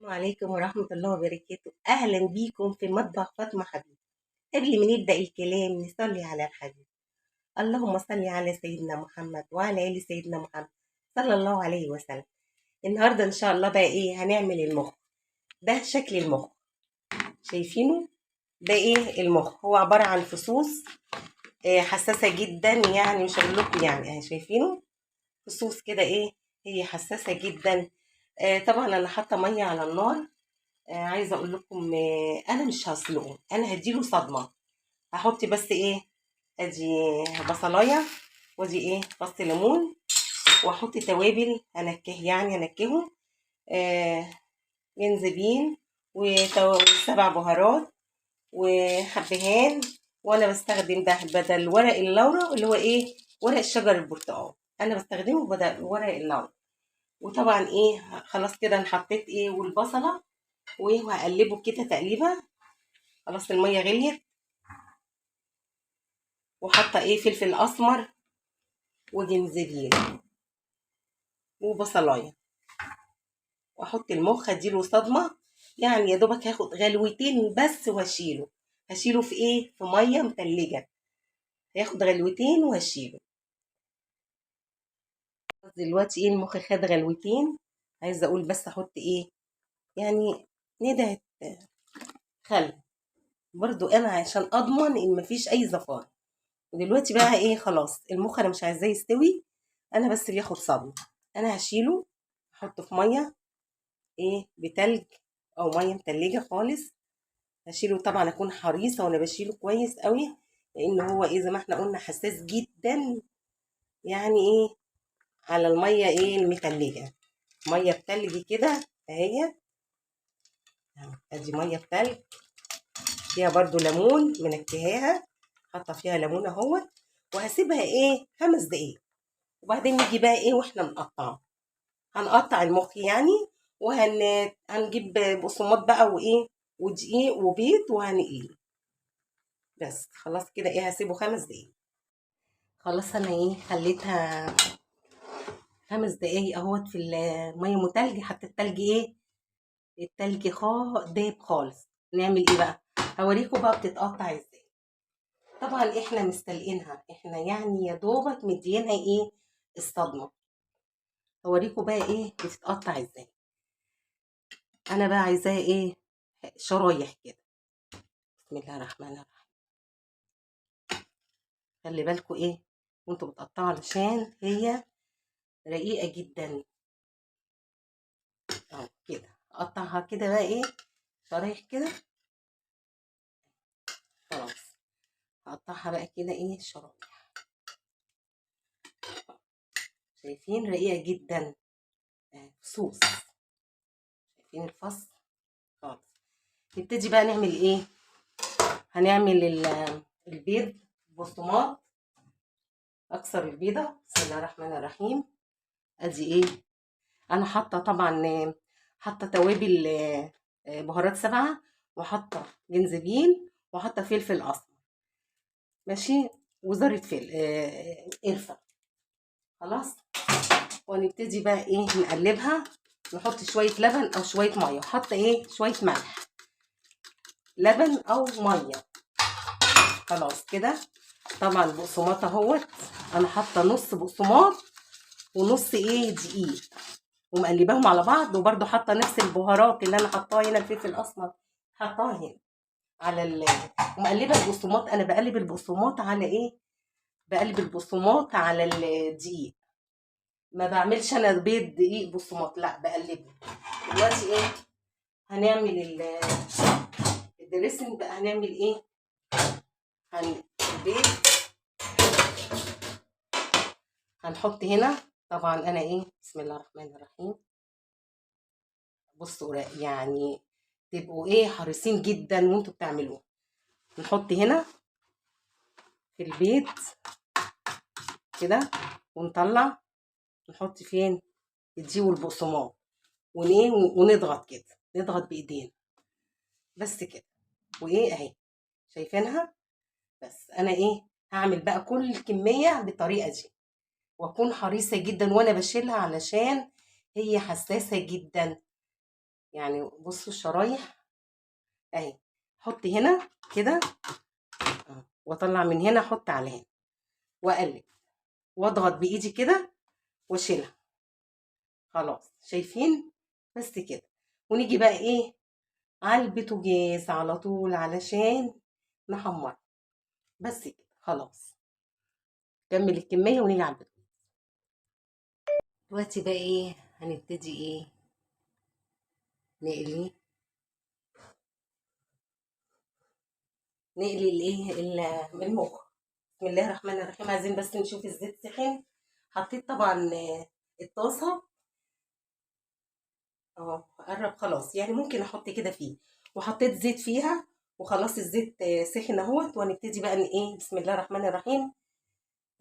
عليكم ورحمة الله وبركاته. أهلا بيكم في مطبخ فاطمة حبيب. قبل ما نبدأ الكلام نصلي على الحبيب. اللهم صل على سيدنا محمد وعلى آل سيدنا محمد صلى الله عليه وسلم. النهاردة إن شاء الله بقى إيه هنعمل المخ. ده شكل المخ، شايفينه؟ ده إيه المخ؟ هو عبارة عن فصوص حساسة جدا، يعني مش هقول لكم يعني اهي شايفينه فصوص كده إيه. هي حساسة جدا. طبعا أنا حاطة مية على النار. عايزه اقول لكم انا مش هسلقه، انا هديله صدمه. هحط بس ايه، ادي بصلايه، وادي ايه فص ليمون، واحط توابل انكه، يعني انكهه آه جنزبيل وسبع بهارات وحبهان. وانا بستخدم ده بدل ورق اللورا اللي هو ايه ورق الشجر البرتقال، انا بستخدمه بدل ورق اللورا. وطبعا ايه خلاص كده انا حطيت ايه والبصله وهقلبه كده تقليبه. خلاص الميه غليت، وحاطه ايه فلفل اسمر وجنزبيل وبصلايه، واحط المخ اديله صدمه. يعني يا دوبك هاخد غلوتين بس وهشيله. هشيله في ايه، في ميه متلجه. هياخد غلوتين وهشيله. دلوقتي ايه المخ خد غلوتين. عايزه اقول بس احط ايه، يعني ندعه خل برضو انا عشان اضمن ان مفيش اي زفاره. ودلوقتي بقى ايه خلاص المخ انا مش عايزاه يستوي، انا بس بياخد صدمه. انا هشيله، احطه في ميه ايه بتلج او ميه متلجه خالص. هشيله طبعا اكون حريصه وانا بشيله كويس قوي، لان هو ايه زي ما احنا قلنا حساس جدا. يعني ايه على الميه ايه المتلجه، ميه بتلج كده اهي. ادي ميه بتلج فيها برضو ليمون منكهاها، حاطه فيها ليمون اهوت. وهسيبها ايه 5 دقايق، وبعدين نيجي بقى ايه واحنا بنقطعه. هنقطع المخ يعني، هنجيب بقسماط بقى وايه ودقيق وبيض وهنقليه. بس خلاص كده ايه هسيبه 5 دقايق. خلاص انا ايه خليتها 5 دقايق اهوت في الميه متلج، حتى التلج ايه التلج دايب خالص. نعمل ايه بقى، هوريكم بقى بتتقطع ازاي. طبعا احنا مستلقينها، احنا يعني يا دوبك مدينها ايه الصدمه. هوريكم بقى ايه بتتقطع ازاي. انا بقى عايزاها ايه شرايح كده. بسم الله الرحمن الرحيم. خلي بالكوا ايه وانتوا بتقطعوا علشان هي رقيقه جدا. اهو كده اقطعها كده بقى ايه شرايح كده. خلاص هقطعها بقى كده ايه شرايح. شايفين رقيقه جدا فصوص. شايفين الفص خالص. نبتدي بقى نعمل ايه. هنعمل البيض بقسماط. اكسر البيضه. بسم الله الرحمن الرحيم. ادي ايه انا حاطه طبعا حاطه توابل بهارات سبعه، وحاطه جنزبيل، وحاطه فلفل اسمر ماشي، وذره قرفه. خلاص ونبتدي بقى ايه نقلبها. نحط شويه لبن او شويه ميه، وحاطه ايه شويه ملح، لبن او ميه. خلاص كده. طبعا البقسماط اهوت انا حاطه نص بقسماط ونص ايه دقيق، ومقلباهم على بعض. وبرده حاطه نفس البهارات اللي انا حطاها هنا، الفلفل الاسمر حطاها هنا على ومقلبه البقسماط. انا بقلب البقسماط على ايه، بقلب البقسماط على الدقيق. ما بعملش انا بيض دقيق بقسماط، لا بقلبه. دلوقتي ايه هنعمل الدريسنج بقى. هنعمل ايه البيض هنحط هنا. طبعا انا ايه بسم الله الرحمن الرحيم. بصوا يعني تبقوا ايه حريصين جدا وانتوا بتعملوه. نحط هنا في البيض كده، ونطلع نحط فين الدقيق والبقسماط، ونيه ونضغط كده، نضغط بايدينا بس كده. وايه اهي شايفينها. بس انا ايه هعمل بقى كل الكميه بالطريقه دي، واكون حريصه جدا وانا بشيلها علشان هي حساسه جدا. يعني بصوا الشرايح اهي. احط هنا كده واطلع من هنا، احط على هنا واقلب واضغط بايدي كده واشيلها. خلاص شايفين؟ بس كده. ونيجي بقى ايه على البوتاجاز على طول علشان نحمر. بس كده خلاص. كمل الكميه ونيجي على البوتاجاز. دلوقتي بقى ايه هنبتدي ايه نقلي الايه المخ. بسم الله الرحمن الرحيم. عايزين بس نشوف الزيت سخن. حطيت طبعا الطاسه اهو قرب خلاص، يعني ممكن احط كده فيه. وحطيت زيت فيها وخلاص الزيت سخن اهوت. وهنبتدي بقى ايه بسم الله الرحمن الرحيم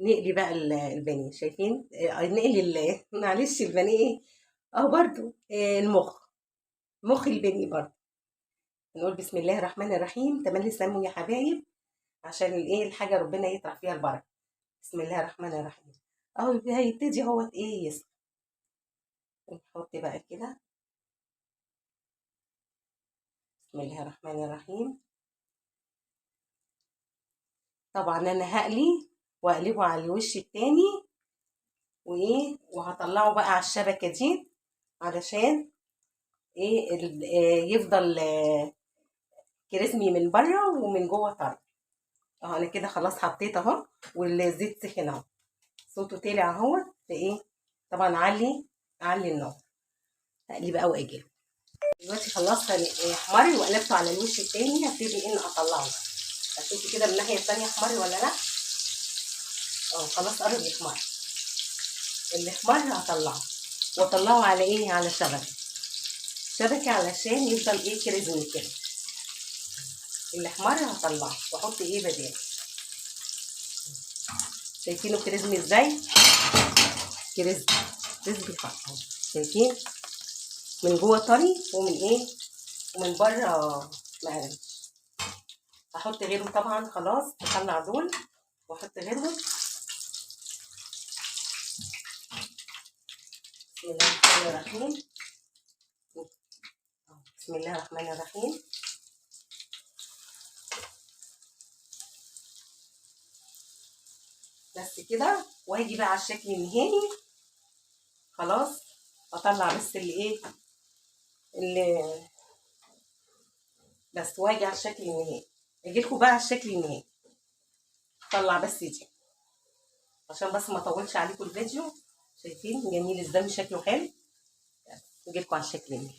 نقلي بقى البانيه. شايفين؟ نقلي معلش البانيه ايه اهو برضو المخ، مخ البانيه برضو. نقول بسم الله الرحمن الرحيم. تملي سموا يا حبايب عشان الايه الحاجه ربنا يطرح فيها البركه. بسم الله الرحمن الرحيم اهو هيبتدي اهوت ايه يسخن. نحط بقى كده بسم الله الرحمن الرحيم. طبعا انا هقلي واقلبه على الوش التاني وايه وهطلعه بقى على الشبكه دي علشان ايه يفضل كريسمي من بره ومن جوه طري. اهو انا كده خلاص حطيت اهو والزيت سخن اهو صوته طلع اهو. ايه طبعا اعلي النار. اقلي بقى واجي. دلوقتي خلصت احمري وقلبته على الوش التاني. هبتدي ان اطلعه. هشوفي كده من الناحيه التانيه احمري ولا لا. اه خلاص قرب يحمر. اللي احمر هطلعه واطلعه على ايه على شبكه علشان يفضل ايه كريسمي كده. اللي احمر هطلعه واحط ايه بدال. شايفينه كريسمي ازاي؟ كريسمي خالص. شايفين؟ من جوه طري ومن ايه ومن بره مقرمش. هحط غيره طبعا. خلاص اطلع دول واحط غيرهم. بسم الله الرحمن الرحيم. بسم الله الرحمن الرحيم. بس كده. وهاجي بقى على الشكل النهائي. خلاص اطلع بس اللي بس. واجي على الشكل النهائي. اجي لكم بقى على الشكل النهائي. اطلع بس دي عشان بس ما اطولش عليكم الفيديو. شايفين جميل ازاي شكله حلو. اجي لكم على الشكل النهائي.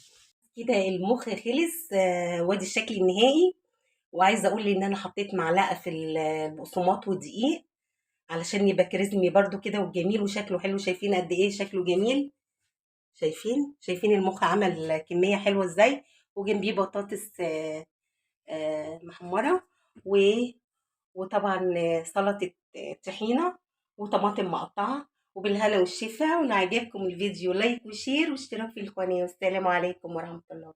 كده المخ خلص. وادي الشكل النهائي. وعايزه اقول ان انا حطيت معلقه في البقسماط ودقيق علشان يبقى كريسمي برده كده وجميل وشكله حلو. شايفين قد ايه شكله جميل؟ شايفين المخ عمل كميه حلوه ازاي. وجنبيه بطاطس محمره وطبعا سلطه طحينه وطماطم مقطعه. وبالهنا والشفا. وان عجبكم الفيديو لايك وشير واشتراك في القناه. والسلام عليكم ورحمه الله.